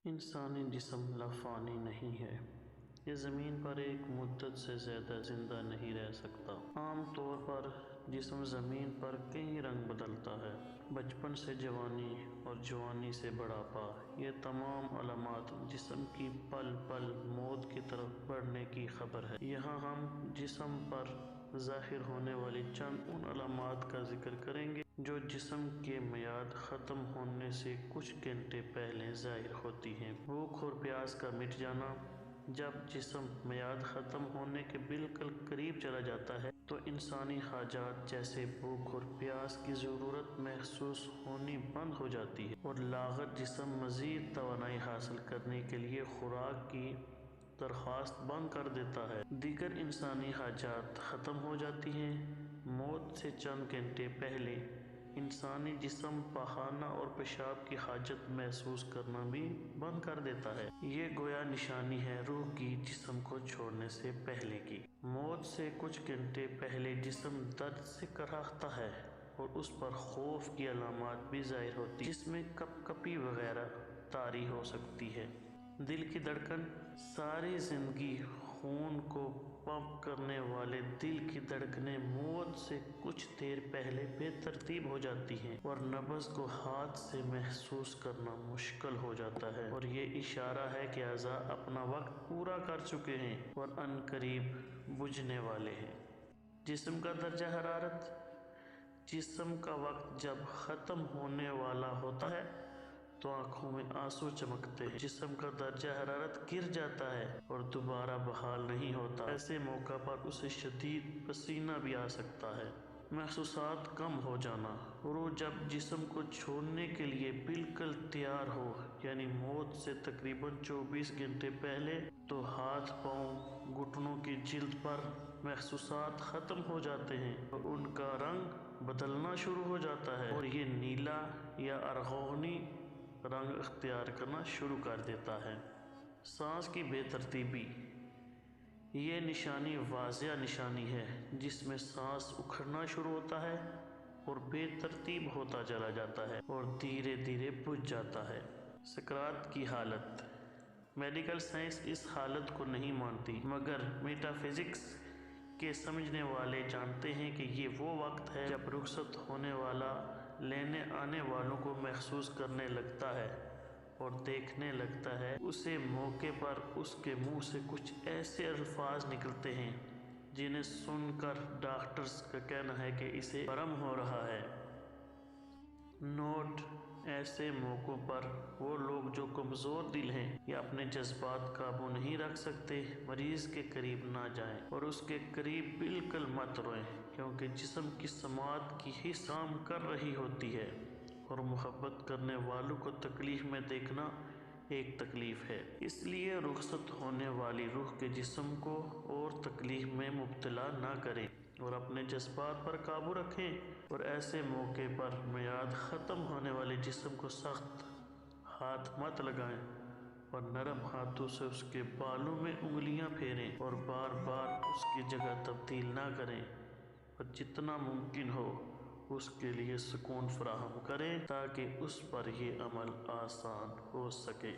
انسانی جسم لافانی نہیں ہے۔ یہ زمین پر ایک مدت سے زیادہ زندہ نہیں رہ سکتا۔ عام طور پر جسم زمین پر کئی رنگ بدلتا ہے، بچپن سے جوانی اور جوانی سے بڑھاپا۔ یہ تمام علامات جسم کی پل پل موت کی طرف بڑھنے کی خبر ہے۔ یہاں ہم جسم پر ظاہر ہونے والی چند ان علامات کا ذکر کریں گے جو جسم کے میعاد ختم ہونے سے کچھ گھنٹے پہلے ظاہر ہوتی ہیں۔ بھوک اور پیاس کا مٹ جانا: جب جسم میعاد ختم ہونے کے بالکل قریب چلا جاتا ہے تو انسانی حاجات جیسے بھوک اور پیاس کی ضرورت محسوس ہونی بند ہو جاتی ہے اور لاغر جسم مزید توانائی حاصل کرنے کے لیے خوراک کی درخواست بند کر دیتا ہے۔ دیگر انسانی حاجات ختم ہو جاتی ہیں۔ موت سے چند گھنٹے پہلے انسانی جسم پخانہ اور پیشاب کی حاجت محسوس کرنا بھی بند کر دیتا ہے۔ یہ گویا نشانی ہے روح کی جسم کو چھوڑنے سے پہلے کی۔ موت سے کچھ گھنٹے پہلے جسم درد سے کراہتا ہے اور اس پر خوف کی علامات بھی ظاہر ہوتی ہیں، جس میں کپ کپی وغیرہ طاری ہو سکتی ہے۔ دل کی دھڑکن: ساری زندگی خون کو پمپ کرنے والے دل کی دھڑکنیں موت سے کچھ دیر پہلے بے ترتیب ہو جاتی ہیں اور نبض کو ہاتھ سے محسوس کرنا مشکل ہو جاتا ہے، اور یہ اشارہ ہے کہ اعضاء اپنا وقت پورا کر چکے ہیں اور عنقریب بجھنے والے ہیں۔ جسم کا درجہ حرارت: جسم کا وقت جب ختم ہونے والا ہوتا ہے تو آنکھوں میں آنسو چمکتے ہیں، جسم کا درجہ حرارت گر جاتا ہے اور دوبارہ بحال نہیں ہوتا۔ ایسے موقع پر اسے شدید پسینہ بھی آ سکتا ہے۔ محسوسات کم ہو جانا: روح جب جسم کو چھوڑنے کے لیے بالکل تیار ہو، یعنی موت سے تقریباً 24 گھنٹے پہلے، تو ہاتھ پاؤں، گھٹنوں کی جلد پر محسوسات ختم ہو جاتے ہیں اور ان کا رنگ بدلنا شروع ہو جاتا ہے اور یہ نیلا یا ارغوانی رنگ اختیار کرنا شروع کر دیتا ہے۔ سانس کی بے ترتیبی: یہ نشانی واضح نشانی ہے جس میں سانس اکھڑنا شروع ہوتا ہے اور بے ترتیب ہوتا چلا جاتا ہے اور دھیرے دھیرے بجھ جاتا ہے۔ سکرات کی حالت: میڈیکل سائنس اس حالت کو نہیں مانتی، مگر میٹا فزکس کے سمجھنے والے جانتے ہیں کہ یہ وہ وقت ہے جب رخصت ہونے والا لینے آنے والوں کو محسوس کرنے لگتا ہے اور دیکھنے لگتا ہے۔ اسی موقع پر اس کے منہ سے کچھ ایسے الفاظ نکلتے ہیں جنہیں سن کر ڈاکٹرز کا کہنا ہے کہ اسے برہم ہو رہا ہے۔ نوٹ: ایسے موقعوں پر وہ لوگ جو کمزور دل ہیں یا اپنے جذبات قابو نہیں رکھ سکتے، مریض کے قریب نہ جائیں اور اس کے قریب بالکل مت روئیں، کیونکہ جسم کی سماعت کی حس کام کر رہی ہوتی ہے اور محبت کرنے والوں کو تکلیف میں دیکھنا ایک تکلیف ہے۔ اس لیے رخصت ہونے والی روح کے جسم کو اور تکلیف میں مبتلا نہ کریں اور اپنے جذبات پر قابو رکھیں، اور ایسے موقع پر میعاد ختم ہونے والے جسم کو سخت ہاتھ مت لگائیں اور نرم ہاتھوں سے اس کے بالوں میں انگلیاں پھیریں اور بار بار اس کی جگہ تبدیل نہ کریں، اور جتنا ممکن ہو اس کے لیے سکون فراہم کریں تاکہ اس پر یہ عمل آسان ہو سکے۔